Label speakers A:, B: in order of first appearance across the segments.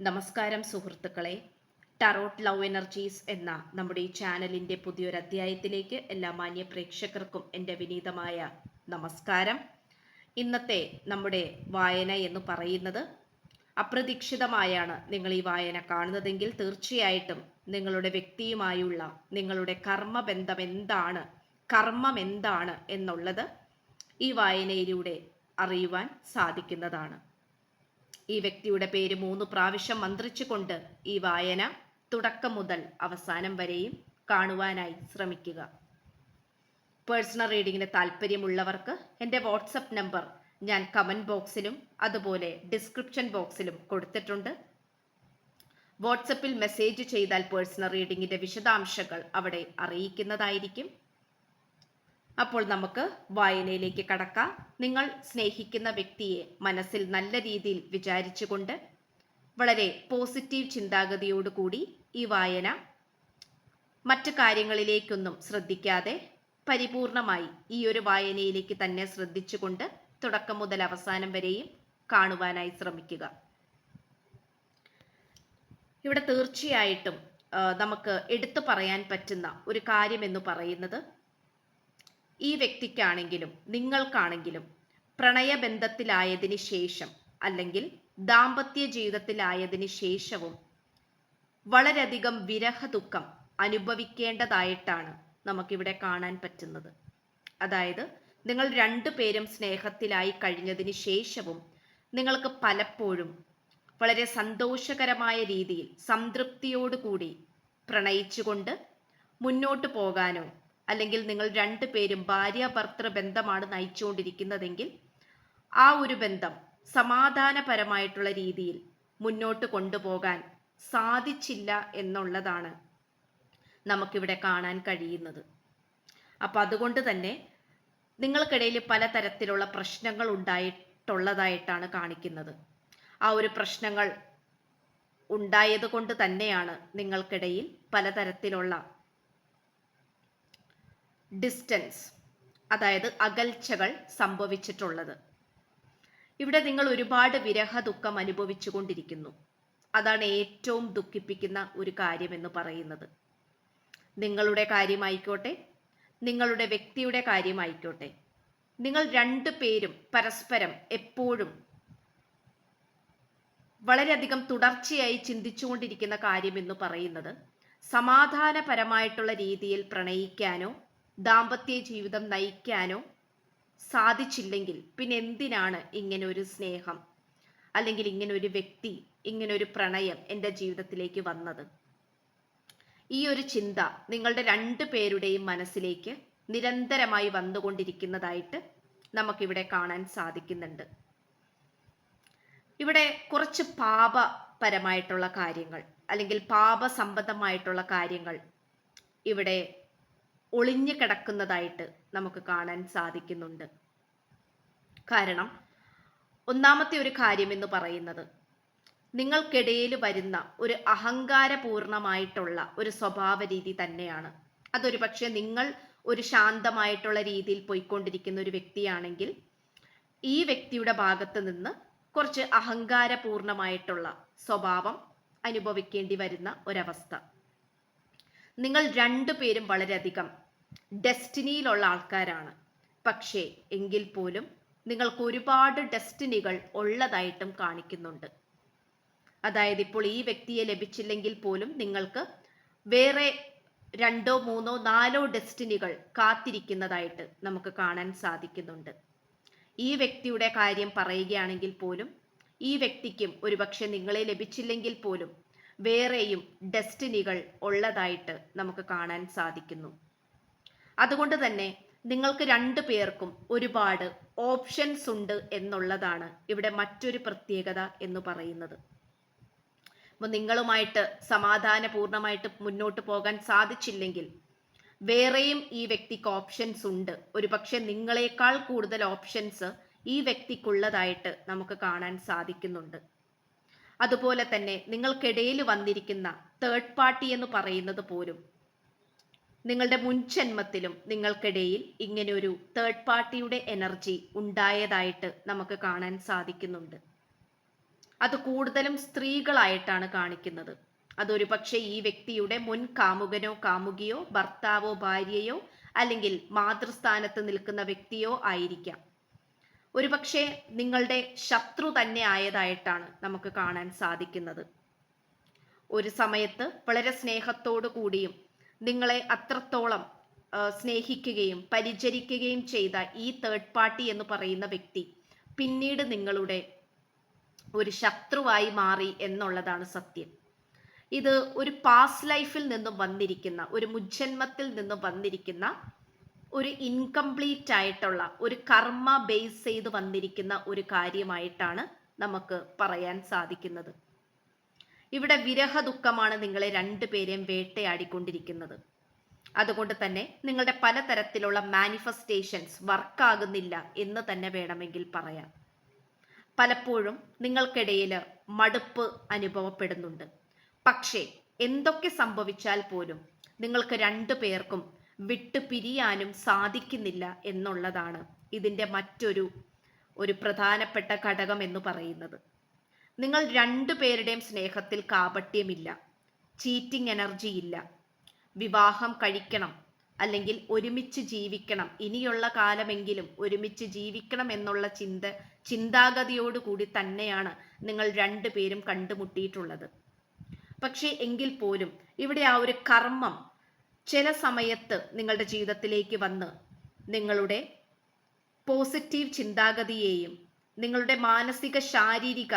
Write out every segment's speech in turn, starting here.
A: നമസ്കാരം സുഹൃത്തുക്കളെ. Tarot love energies എന്ന നമ്മുടെ ഈ ചാനലിൻ്റെ പുതിയൊരു അധ്യായത്തിലേക്ക് എല്ലാ മാന്യ പ്രേക്ഷകർക്കും എൻ്റെ വിനീതമായ നമസ്കാരം. ഇന്നത്തെ നമ്മുടെ വായന എന്ന് പറയുന്നത് അപ്രതീക്ഷിതമായാണ് നിങ്ങൾ ഈ വായന കാണുന്നതെങ്കിൽ തീർച്ചയായിട്ടും നിങ്ങളുടെ വ്യക്തിയുമായുള്ള നിങ്ങളുടെ കർമ്മം എന്താണ് എന്നുള്ളത് ഈ വായനയിലൂടെ അറിയുവാൻ സാധിക്കുന്നതാണ്. ഈ വ്യക്തിയുടെ പേര് 3 പ്രാവശ്യം മന്ത്രിച്ചുകൊണ്ട് ഈ വായന തുടക്കം മുതൽ അവസാനം വരെയും കാണുവാനായി ശ്രമിക്കുക. പേഴ്സണൽ റീഡിങ്ങിന് താല്പര്യമുള്ളവർക്ക് എൻ്റെ വാട്സപ്പ് നമ്പർ ഞാൻ കമൻറ്റ് ബോക്സിലും അതുപോലെ ഡിസ്ക്രിപ്ഷൻ ബോക്സിലും കൊടുത്തിട്ടുണ്ട്. വാട്സപ്പിൽ മെസ്സേജ് ചെയ്താൽ പേഴ്സണൽ റീഡിങ്ങിൻ്റെ വിശദാംശങ്ങൾ അവിടെ അറിയിക്കുന്നതായിരിക്കും. അപ്പോൾ നമുക്ക് വായനയിലേക്ക് കടക്കാം. നിങ്ങൾ സ്നേഹിക്കുന്ന വ്യക്തിയെ മനസ്സിൽ നല്ല രീതിയിൽ വിചാരിച്ചുകൊണ്ട് വളരെ പോസിറ്റീവ് ചിന്താഗതിയോടുകൂടി ഈ വായന മറ്റു കാര്യങ്ങളിലേക്കൊന്നും ശ്രദ്ധിക്കാതെ പരിപൂർണമായി ഈ ഒരു വായനയിലേക്ക് തന്നെ ശ്രദ്ധിച്ചുകൊണ്ട് തുടക്കം മുതൽ അവസാനം വരെയും കാണുവാനായി ശ്രമിക്കുക. ഇവിടെ തീർച്ചയായിട്ടും നമുക്ക് എടുത്തു പറയാൻ പറ്റുന്ന ഒരു കാര്യം എന്ന് പറയുന്നത്, ഈ വ്യക്തിക്കാണെങ്കിലും നിങ്ങൾക്കാണെങ്കിലും പ്രണയബന്ധത്തിലായതിന് ശേഷം അല്ലെങ്കിൽ ദാമ്പത്യ ജീവിതത്തിലായതിന് ശേഷവും വളരെയധികം വിരഹ ദുഃഖം അനുഭവിക്കേണ്ടതായിട്ടാണ് നമുക്കിവിടെ കാണാൻ പറ്റുന്നത്. അതായത് നിങ്ങൾ രണ്ടുപേരും സ്നേഹത്തിലായി കഴിഞ്ഞതിന് ശേഷവും നിങ്ങൾക്ക് പലപ്പോഴും വളരെ സന്തോഷകരമായ രീതിയിൽ സംതൃപ്തിയോടുകൂടി പ്രണയിച്ചുകൊണ്ട് മുന്നോട്ട് പോകാനോ അല്ലെങ്കിൽ നിങ്ങൾ രണ്ടുപേരും ഭാര്യാഭർത്തൃ ബന്ധമാണ് നയിച്ചുകൊണ്ടിരിക്കുന്നതെങ്കിൽ ആ ഒരു ബന്ധം സമാധാനപരമായിട്ടുള്ള രീതിയിൽ മുന്നോട്ട് കൊണ്ടുപോകാൻ സാധിച്ചില്ല എന്നുള്ളതാണ് നമുക്കിവിടെ കാണാൻ കഴിയുന്നത്. അപ്പം അതുകൊണ്ട് തന്നെ നിങ്ങൾക്കിടയിൽ പലതരത്തിലുള്ള പ്രശ്നങ്ങൾ ഉണ്ടായിട്ടുള്ളതായിട്ടാണ് കാണിക്കുന്നത്. ആ ഒരു പ്രശ്നങ്ങൾ ഉണ്ടായത് കൊണ്ട് തന്നെയാണ് നിങ്ങൾക്കിടയിൽ പലതരത്തിലുള്ള ഡിസ്റ്റൻസ്, അതായത് അകൽച്ചകൾ സംഭവിച്ചിട്ടുള്ളത്. ഇവിടെ നിങ്ങൾ ഒരുപാട് വിരഹ ദുഃഖം അനുഭവിച്ചു കൊണ്ടിരിക്കുന്നു. അതാണ് ഏറ്റവും ദുഃഖിപ്പിക്കുന്ന ഒരു കാര്യമെന്ന് പറയുന്നത്. നിങ്ങളുടെ കാര്യമായിക്കോട്ടെ, നിങ്ങളുടെ വ്യക്തിയുടെ കാര്യമായിക്കോട്ടെ, നിങ്ങൾ രണ്ടുപേരും പരസ്പരം എപ്പോഴും വളരെയധികം തുടർച്ചയായി ചിന്തിച്ചുകൊണ്ടിരിക്കുന്ന കാര്യമെന്ന് പറയുന്നത്, സമാധാനപരമായിട്ടുള്ള രീതിയിൽ പ്രണയിക്കാനോ ദാമ്പത്യ ജീവിതം നയിക്കാനോ സാധിച്ചില്ലെങ്കിൽ പിന്നെ എന്തിനാണ് ഇങ്ങനെ ഒരു സ്നേഹം അല്ലെങ്കിൽ ഇങ്ങനെ ഒരു വ്യക്തി, ഇങ്ങനെ ഒരു പ്രണയം എൻ്റെ ജീവിതത്തിലേക്ക് വന്നത്? ഈ ഒരു ചിന്ത നിങ്ങളുടെ രണ്ടുപേരുടെയും മനസ്സിലേക്ക് നിരന്തരമായി വന്നുകൊണ്ടിരിക്കുന്നതായിട്ട് നമുക്കിവിടെ കാണാൻ സാധിക്കുന്നുണ്ട്. ഇവിടെ കുറച്ച് പാപപരമായിട്ടുള്ള കാര്യങ്ങൾ അല്ലെങ്കിൽ പാപസംബന്ധമായിട്ടുള്ള കാര്യങ്ങൾ ഇവിടെ ഒളിഞ്ഞു കിടക്കുന്നതായിട്ട് നമുക്ക് കാണാൻ സാധിക്കുന്നുണ്ട്. കാരണം ഒന്നാമത്തെ ഒരു കാര്യം എന്ന് പറയുന്നത്, നിങ്ങൾക്കിടയിൽ വരുന്ന ഒരു അഹങ്കാരപൂർണമായിട്ടുള്ള ഒരു സ്വഭാവ രീതി തന്നെയാണ്. അതൊരു പക്ഷേ നിങ്ങൾ ഒരു ശാന്തമായിട്ടുള്ള രീതിയിൽ പോയിക്കൊണ്ടിരിക്കുന്ന ഒരു വ്യക്തിയാണെങ്കിൽ ഈ വ്യക്തിയുടെ ഭാഗത്ത് നിന്ന് കുറച്ച് അഹങ്കാരപൂർണമായിട്ടുള്ള സ്വഭാവം അനുഭവിക്കേണ്ടി വരുന്ന ഒരവസ്ഥ. നിങ്ങൾ രണ്ടുപേരും വളരെയധികം ഡെസ്റ്റിനിയിലുള്ള ആൾക്കാരാണ്. പക്ഷേ എങ്കിൽ പോലും നിങ്ങൾക്ക് ഒരുപാട് ഡെസ്റ്റിനികൾ ഉള്ളതായിട്ടും കാണിക്കുന്നുണ്ട്. അതായത് ഇപ്പോൾ ഈ വ്യക്തിയെ ലഭിച്ചില്ലെങ്കിൽ പോലും നിങ്ങൾക്ക് വേറെ 2, 3, 4 ഡെസ്റ്റിനികൾ കാത്തിരിക്കുന്നതായിട്ട് നമുക്ക് കാണാൻ സാധിക്കുന്നുണ്ട്. ഈ വ്യക്തിയുടെ കാര്യം പറയുകയാണെങ്കിൽ പോലും ഈ വ്യക്തിക്കും ഒരുപക്ഷെ നിങ്ങളെ ലഭിച്ചില്ലെങ്കിൽ പോലും വേറെയും ഡെസ്റ്റിനികൾ ഉള്ളതായിട്ട് നമുക്ക് കാണാൻ സാധിക്കുന്നു. അതുകൊണ്ട് തന്നെ നിങ്ങൾക്ക് രണ്ടു പേർക്കും ഒരുപാട് ഓപ്ഷൻസ് ഉണ്ട് എന്നുള്ളതാണ് ഇവിടെ മറ്റൊരു പ്രത്യേകത എന്ന് പറയുന്നത്. അപ്പോൾ നിങ്ങളുമായിട്ട് സമാധാനപൂർണമായിട്ട് മുന്നോട്ട് പോകാൻ സാധിച്ചില്ലെങ്കിൽ വേറെയും ഈ വ്യക്തിക്ക് ഓപ്ഷൻസ് ഉണ്ട്. ഒരുപക്ഷെ നിങ്ങളെക്കാൾ കൂടുതൽ ഓപ്ഷൻസ് ഈ വ്യക്തിക്കുള്ളതായിട്ട് നമുക്ക് കാണാൻ സാധിക്കുന്നുണ്ട്. അതുപോലെ തന്നെ നിങ്ങൾക്കിടയിൽ വന്നിരിക്കുന്ന തേർഡ് പാർട്ടി എന്ന് പറയുന്നത് പോലും നിങ്ങളുടെ മുൻജന്മത്തിലും നിങ്ങൾക്കിടയിൽ ഇങ്ങനെ ഒരു തേർഡ് പാർട്ടിയുടെ എനർജി ഉണ്ടായതായിട്ട് നമുക്ക് കാണാൻ സാധിക്കുന്നുണ്ട്. അത് കൂടുതലും സ്ത്രീകളായിട്ടാണ് കാണിക്കുന്നത്. അതൊരു പക്ഷേ ഈ വ്യക്തിയുടെ മുൻ കാമുകനോ കാമുകിയോ ഭർത്താവോ ഭാര്യയോ അല്ലെങ്കിൽ മാതൃസ്ഥാനത്ത് നിൽക്കുന്ന വ്യക്തിയോ ആയിരിക്കാം. ഒരുപക്ഷെ നിങ്ങളുടെ ശത്രു തന്നെ ആയതായിട്ടാണ് നമുക്ക് കാണാൻ സാധിക്കുന്നത്. ഒരു സമയത്ത് വളരെ സ്നേഹത്തോടു കൂടിയും നിങ്ങളെ അത്രത്തോളം സ്നേഹിക്കുകയും പരിചരിക്കുകയും ചെയ്ത ഈ തേർഡ് പാർട്ടി എന്ന് പറയുന്ന വ്യക്തി പിന്നീട് നിങ്ങളുടെ ഒരു ശത്രുവായി മാറി എന്നുള്ളതാണ് സത്യം. ഇത് ഒരു പാസ്റ്റ് ലൈഫിൽ നിന്നും വന്നിരിക്കുന്ന, ഒരു മുജ്ജന്മത്തിൽ നിന്നും വന്നിരിക്കുന്ന ഒരു ഇൻകംപ്ലീറ്റ് ആയിട്ടുള്ള ഒരു കർമ്മ ബേസ് ചെയ്ത് വന്നിരിക്കുന്ന ഒരു കാര്യമായിട്ടാണ് നമുക്ക് പറയാൻ സാധിക്കുന്നത്. ഇവിടെ വിരഹ ദുഃഖമാണ് നിങ്ങളെ രണ്ടുപേരെയും വേട്ടയാടിക്കൊണ്ടിരിക്കുന്നത്. അതുകൊണ്ട് തന്നെ നിങ്ങളുടെ പലതരത്തിലുള്ള മാനിഫെസ്റ്റേഷൻസ് വർക്കാകുന്നില്ല എന്ന് തന്നെ വേണമെങ്കിൽ പറയാം. പലപ്പോഴും നിങ്ങൾക്കിടയിൽ മടുപ്പ് അനുഭവപ്പെടുന്നുണ്ട്. പക്ഷേ എന്തൊക്കെ സംഭവിച്ചാൽ പോലും നിങ്ങൾക്ക് രണ്ടു പേർക്കും വിട്ടു പിരിയാനും സാധിക്കുന്നില്ല എന്നുള്ളതാണ് ഇതിൻ്റെ മറ്റൊരു പ്രധാനപ്പെട്ട ഘടകം എന്ന് പറയുന്നത്. നിങ്ങൾ രണ്ടുപേരുടെയും സ്നേഹത്തിൽ കാപട്യമില്ല, ചീറ്റിംഗ് എനർജി ഇല്ല. വിവാഹം കഴിക്കണം അല്ലെങ്കിൽ ഒരുമിച്ച് ജീവിക്കണം, ഇനിയുള്ള കാലമെങ്കിലും ഒരുമിച്ച് ജീവിക്കണം എന്നുള്ള ചിന്താഗതിയോടുകൂടി തന്നെയാണ് നിങ്ങൾ രണ്ടുപേരും കണ്ടുമുട്ടിയിട്ടുള്ളത്. പക്ഷേ എങ്കിൽ പോലും ഇവിടെ ആ ഒരു കർമ്മം ചില സമയത്ത് നിങ്ങളുടെ ജീവിതത്തിലേക്ക് വന്ന് നിങ്ങളുടെ പോസിറ്റീവ് ചിന്താഗതിയെയും നിങ്ങളുടെ മാനസിക ശാരീരിക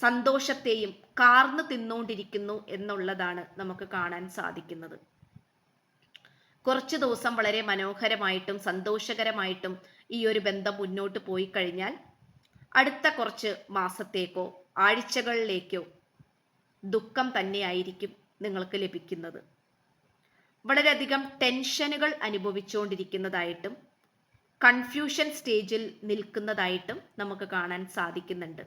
A: സന്തോഷത്തെയും കാർന്നു തിന്നുകൊണ്ടിരിക്കുന്നു എന്നുള്ളതാണ് നമുക്ക് കാണാൻ സാധിക്കുന്നത്. കുറച്ചു ദിവസം വളരെ മനോഹരമായിട്ടും സന്തോഷകരമായിട്ടും ഈ ഒരു ബന്ധം മുന്നോട്ട് പോയി കഴിഞ്ഞാൽ അടുത്ത കുറച്ച് മാസത്തേക്കോ ആഴ്ചകളിലേക്കോ ദുഃഖം തന്നെയായിരിക്കും നിങ്ങൾക്ക് ലഭിക്കുന്നത്. വളരെയധികം ടെൻഷനുകൾ അനുഭവിച്ചുകൊണ്ടിരിക്കുന്നതായിട്ടും കൺഫ്യൂഷൻ സ്റ്റേജിൽ നിൽക്കുന്നതായിട്ടും നമുക്ക് കാണാൻ സാധിക്കുന്നുണ്ട്.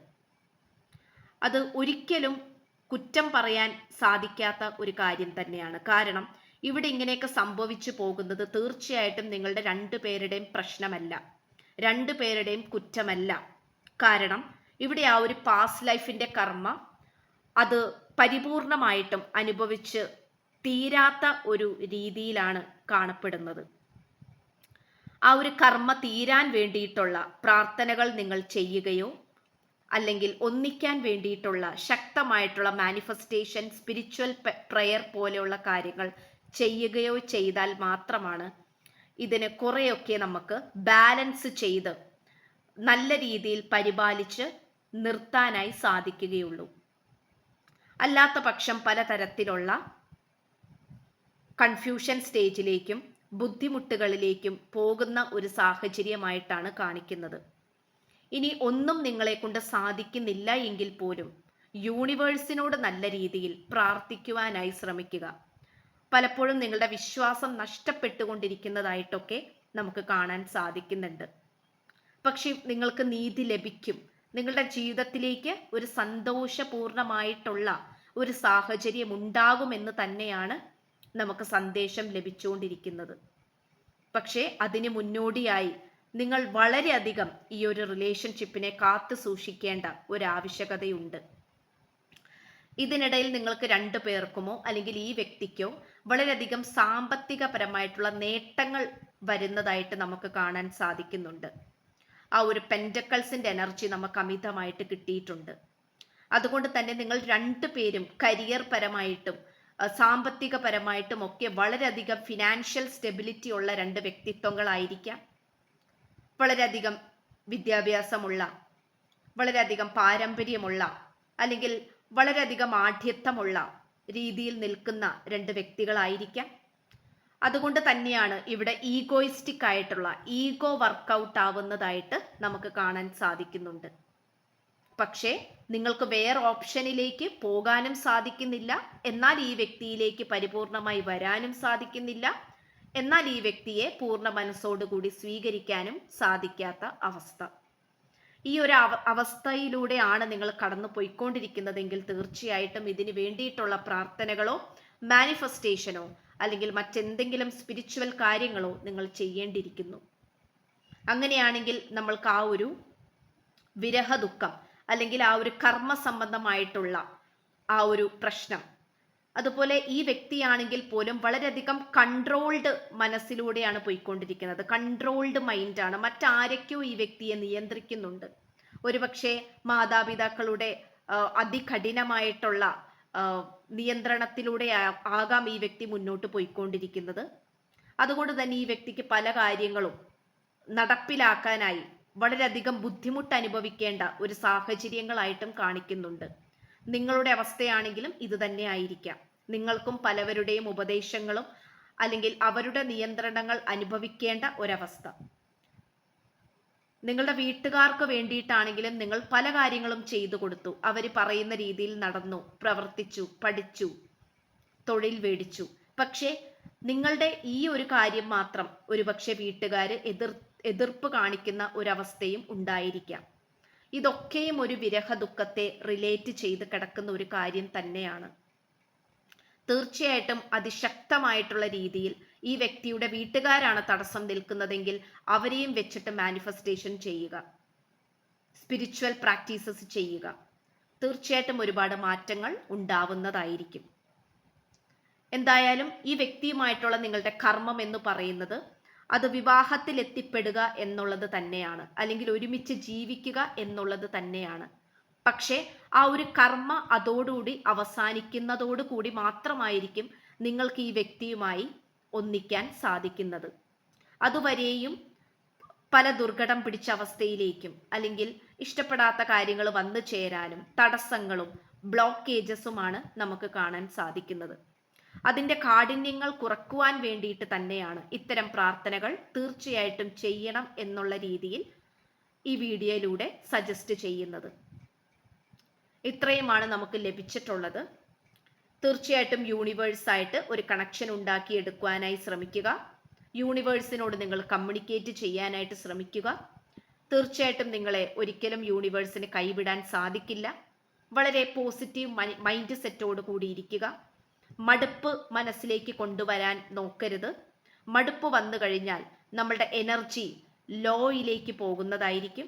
A: അത് ഒരിക്കലും കുറ്റം പറയാൻ സാധിക്കാത്ത ഒരു കാര്യം തന്നെയാണ്. കാരണം ഇവിടെ ഇങ്ങനെയൊക്കെ സംഭവിച്ചു പോകുന്നത് തീർച്ചയായിട്ടും നിങ്ങളുടെ രണ്ടുപേരുടെയും പ്രശ്നമല്ല, രണ്ടുപേരുടെയും കുറ്റമല്ല. കാരണം ഇവിടെ ആ ഒരു പാസ്റ്റ് ലൈഫിന്റെ കർമ്മ അത് പരിപൂർണമായിട്ടും അനുഭവിച്ച് തീരാത്ത ഒരു രീതിയിലാണ് കാണപ്പെടുന്നത്. ആ ഒരു കർമ്മ തീരാൻ വേണ്ടിയിട്ടുള്ള പ്രാർത്ഥനകൾ നിങ്ങൾ ചെയ്യുകയോ അല്ലെങ്കിൽ ഒന്നിക്കാൻ വേണ്ടിയിട്ടുള്ള ശക്തമായിട്ടുള്ള മാനിഫെസ്റ്റേഷൻ, സ്പിരിച്വൽ പ്രയർ പോലെയുള്ള കാര്യങ്ങൾ ചെയ്യുകയോ ചെയ്താൽ മാത്രമാണ് ഇതിന് കുറെയൊക്കെ നമുക്ക് ബാലൻസ് ചെയ്ത് നല്ല രീതിയിൽ പരിപാലിച്ച് നിർത്താനായി സാധിക്കുകയുള്ളൂ. അല്ലാത്ത പക്ഷം പലതരത്തിലുള്ള കൺഫ്യൂഷൻ സ്റ്റേജിലേക്കും ബുദ്ധിമുട്ടുകളിലേക്കും പോകുന്ന ഒരു സാഹചര്യമായിട്ടാണ് കാണിക്കുന്നത്. ഇനി ഒന്നും നിങ്ങളെ കൊണ്ട് സാധിക്കുന്നില്ല എങ്കിൽ പോലും യൂണിവേഴ്സിനോട് നല്ല രീതിയിൽ പ്രാർത്ഥിക്കുവാനായി ശ്രമിക്കുക. പലപ്പോഴും നിങ്ങളുടെ വിശ്വാസം നഷ്ടപ്പെട്ടുകൊണ്ടിരിക്കുന്നതായിട്ടൊക്കെ നമുക്ക് കാണാൻ സാധിക്കുന്നുണ്ട്. പക്ഷെ നിങ്ങൾക്ക് നീതി ലഭിക്കും. നിങ്ങളുടെ ജീവിതത്തിലേക്ക് ഒരു സന്തോഷപൂർണമായിട്ടുള്ള ഒരു സാഹചര്യം ഉണ്ടാകുമെന്ന് തന്നെയാണ് നമുക്ക് സന്ദേശം ലഭിച്ചുകൊണ്ടിരിക്കുന്നത്. പക്ഷേ അതിന് മുന്നോടിയായി നിങ്ങൾ വളരെയധികം ഈ ഒരു റിലേഷൻഷിപ്പിനെ കാത്തു സൂക്ഷിക്കേണ്ട ഒരു ആവശ്യകതയുണ്ട്. ഇതിനിടയിൽ നിങ്ങൾക്ക് രണ്ടു പേർക്കുമോ അല്ലെങ്കിൽ ഈ വ്യക്തിക്കോ വളരെയധികം സാമ്പത്തികപരമായിട്ടുള്ള നേട്ടങ്ങൾ വരുന്നതായിട്ട് നമുക്ക് കാണാൻ സാധിക്കുന്നുണ്ട്. ആ ഒരു പെന്റക്കിൾസിന്റെ എനർജി നമുക്ക് അമിതമായിട്ട് കിട്ടിയിട്ടുണ്ട്. അതുകൊണ്ട് തന്നെ നിങ്ങൾ രണ്ടുപേരും കരിയർ പരമായിട്ടും സാമ്പത്തികപരമായിട്ടും ഒക്കെ വളരെയധികം ഫിനാൻഷ്യൽ സ്റ്റെബിലിറ്റി ഉള്ള രണ്ട് വ്യക്തിത്വങ്ങളായിരിക്കാം. വളരെയധികം വിദ്യാഭ്യാസമുള്ള, വളരെയധികം പാരമ്പര്യമുള്ള അല്ലെങ്കിൽ വളരെയധികം ആഢ്യത്വമുള്ള രീതിയിൽ നിൽക്കുന്ന രണ്ട് വ്യക്തികളായിരിക്കാം. അതുകൊണ്ട് തന്നെയാണ് ഇവിടെ ഈഗോയിസ്റ്റിക് ആയിട്ടുള്ള ഈഗോ വർക്കൗട്ട് ആവുന്നതായിട്ട് നമുക്ക് കാണാൻ സാധിക്കുന്നുണ്ട്. പക്ഷേ നിങ്ങൾക്ക് വേറെ ഓപ്ഷനിലേക്ക് പോകാനും സാധിക്കുന്നില്ല, എന്നാൽ ഈ വ്യക്തിയിലേക്ക് പരിപൂർണമായി വരാനും സാധിക്കുന്നില്ല, എന്നാൽ ഈ വ്യക്തിയെ പൂർണ്ണ മനസ്സോടുകൂടി സ്വീകരിക്കാനും സാധിക്കാത്ത അവസ്ഥ. ഈ ഒരു അവസ്ഥയിലൂടെയാണ് നിങ്ങൾ കടന്നു പോയിക്കൊണ്ടിരിക്കുന്നതെങ്കിൽ തീർച്ചയായിട്ടും ഇതിന് വേണ്ടിയിട്ടുള്ള പ്രാർത്ഥനകളോ മാനിഫെസ്റ്റേഷനോ അല്ലെങ്കിൽ മറ്റെന്തെങ്കിലും സ്പിരിച്വൽ കാര്യങ്ങളോ നിങ്ങൾ ചെയ്യേണ്ടിയിരിക്കുന്നു. അങ്ങനെയാണെങ്കിൽ നമ്മൾക്ക് ആ ഒരു വിരഹ ദുഃഖം അല്ലെങ്കിൽ ആ ഒരു കർമ്മ സംബന്ധമായിട്ടുള്ള ആ ഒരു പ്രശ്നം. അതുപോലെ ഈ വ്യക്തിയാണെങ്കിൽ പോലും വളരെയധികം കൺട്രോൾഡ് മനസ്സിലൂടെയാണ് പോയിക്കൊണ്ടിരിക്കുന്നത്. കൺട്രോൾഡ് മൈൻഡാണ്. മറ്റാരൊക്കെയോ ഈ വ്യക്തിയെ നിയന്ത്രിക്കുന്നുണ്ട്. ഒരുപക്ഷെ മാതാപിതാക്കളുടെ അതികഠിനമായിട്ടുള്ള നിയന്ത്രണത്തിലൂടെ ആകാം ഈ വ്യക്തി മുന്നോട്ട് പോയിക്കൊണ്ടിരിക്കുന്നത്. അതുകൊണ്ട് തന്നെ ഈ വ്യക്തിക്ക് പല കാര്യങ്ങളും നടപ്പിലാക്കാനായി വളരെയധികം ബുദ്ധിമുട്ട് അനുഭവിക്കേണ്ട ഒരു സാഹചര്യങ്ങളായിട്ടും കാണിക്കുന്നുണ്ട്. നിങ്ങളുടെ അവസ്ഥയാണെങ്കിലും ഇത് തന്നെ ആയിരിക്കാം. നിങ്ങൾക്കും പലവരുടെയും ഉപദേശങ്ങളും അല്ലെങ്കിൽ അവരുടെ നിയന്ത്രണങ്ങൾ അനുഭവിക്കേണ്ട ഒരവസ്ഥ. നിങ്ങളുടെ വീട്ടുകാർക്ക് വേണ്ടിയിട്ടാണെങ്കിലും നിങ്ങൾ പല കാര്യങ്ങളും ചെയ്തു കൊടുത്തു. അവർ പറയുന്ന രീതിയിൽ നടന്നു, പ്രവർത്തിച്ചു, പഠിച്ചു, തൊഴിൽ മേടിച്ചു. പക്ഷേ നിങ്ങളുടെ ഈ ഒരു കാര്യം മാത്രം ഒരുപക്ഷെ വീട്ടുകാര് എതിർപ്പ് കാണിക്കുന്ന ഒരവസ്ഥയും ഉണ്ടായിരിക്കാം. ഇതൊക്കെയും ഒരു വിരഹ ദുഃഖത്തെ റിലേറ്റ് ചെയ്ത് കിടക്കുന്ന ഒരു കാര്യം തന്നെയാണ്. തീർച്ചയായിട്ടും അതിശക്തമായിട്ടുള്ള രീതിയിൽ ഈ വ്യക്തിയുടെ വീട്ടുകാരാണ് തടസ്സം നിൽക്കുന്നതെങ്കിൽ അവരെയും വെച്ചിട്ട് മാനിഫെസ്റ്റേഷൻ ചെയ്യുക, സ്പിരിച്വൽ പ്രാക്ടീസസ് ചെയ്യുക. തീർച്ചയായിട്ടും ഒരുപാട് മാറ്റങ്ങൾ ഉണ്ടാവുന്നതായിരിക്കും. എന്തായാലും ഈ വ്യക്തിയുമായിട്ടുള്ള നിങ്ങളുടെ കർമ്മം എന്ന് പറയുന്നത് അത് വിവാഹത്തിൽ എത്തിപ്പെടുക എന്നുള്ളത് തന്നെയാണ്, അല്ലെങ്കിൽ ഒരുമിച്ച് ജീവിക്കുക എന്നുള്ളത് തന്നെയാണ്. പക്ഷേ ആ ഒരു കർമ്മ അതോടുകൂടി അവസാനിക്കുന്നതോടുകൂടി മാത്രമായിരിക്കും നിങ്ങൾക്ക് ഈ വ്യക്തിയുമായി ഒന്നിക്കാൻ സാധിക്കുന്നത്. അതുവരെയും പല ദുർഘടം പിടിച്ച അവസ്ഥയിലേക്കും അല്ലെങ്കിൽ ഇഷ്ടപ്പെടാത്ത കാര്യങ്ങൾ വന്നു ചേരാനും തടസ്സങ്ങളും ബ്ലോക്കേജസുമാണ് നമുക്ക് കാണാൻ സാധിക്കുന്നത്. അതിൻ്റെ കാഠിന്യങ്ങൾ കുറക്കുവാൻ വേണ്ടിയിട്ട് തന്നെയാണ് ഇത്തരം പ്രാർത്ഥനകൾ തീർച്ചയായിട്ടും ചെയ്യണം എന്നുള്ള രീതിയിൽ ഈ വീഡിയോയിലൂടെ സജസ്റ്റ് ചെയ്യുന്നത്. ഇത്രയുമാണ് നമുക്ക് ലഭിച്ചിട്ടുള്ളത്. തീർച്ചയായിട്ടും യൂണിവേഴ്സായിട്ട് ഒരു കണക്ഷൻ ഉണ്ടാക്കിയെടുക്കുവാനായി ശ്രമിക്കുക. യൂണിവേഴ്സിനോട് നിങ്ങൾ കമ്മ്യൂണിക്കേറ്റ് ചെയ്യാനായിട്ട് ശ്രമിക്കുക. തീർച്ചയായിട്ടും നിങ്ങളെ ഒരിക്കലും യൂണിവേഴ്സിന് കൈവിടാൻ സാധിക്കില്ല. വളരെ പോസിറ്റീവ് മൈൻഡ് സെറ്റോട് കൂടി ഇരിക്കുക. മടുപ്പ് മനസ്സിലേക്ക് കൊണ്ടുവരാൻ നോക്കരുത്. മടുപ്പ് വന്നു കഴിഞ്ഞാൽ നമ്മളുടെ എനർജി ലോയിലേക്ക് പോകുന്നതായിരിക്കും.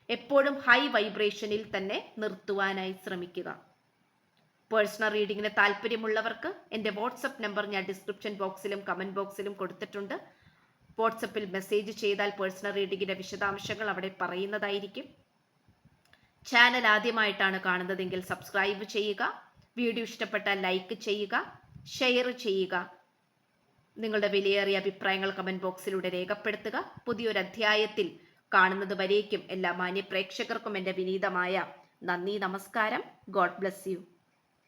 A: എപ്പോഴും ഹൈ വൈബ്രേഷനിൽ തന്നെ നിർത്തുവാനായി ശ്രമിക്കുക. പേഴ്സണൽ റീഡിങ്ങിന് താല്പര്യമുള്ളവർക്ക് എൻ്റെ വാട്സപ്പ് നമ്പർ ഞാൻ ഡിസ്ക്രിപ്ഷൻ ബോക്സിലും കമൻറ്റ് ബോക്സിലും കൊടുത്തിട്ടുണ്ട്. വാട്സപ്പിൽ മെസ്സേജ് ചെയ്താൽ പേഴ്സണൽ റീഡിങ്ങിൻ്റെ വിശദാംശങ്ങൾ അവിടെ പറയുന്നതായിരിക്കും. ചാനൽ ആദ്യമായിട്ടാണ് കാണുന്നതെങ്കിൽ സബ്സ്ക്രൈബ് ചെയ്യുക. വീഡിയോ ഇഷ്ടപ്പെട്ടാൽ ലൈക്ക് ചെയ്യുക, ഷെയർ ചെയ്യുക. നിങ്ങളുടെ വിലയേറിയ അഭിപ്രായങ്ങൾ കമൻറ്റ് ബോക്സിലൂടെ രേഖപ്പെടുത്തുക. പുതിയൊരു അധ്യായത്തിൽ കാണുന്നത് വരേക്കും എല്ലാ മാന്യ പ്രേക്ഷകർക്കും എൻ്റെ വിനീതമായ നന്ദി, നമസ്കാരം. God bless you.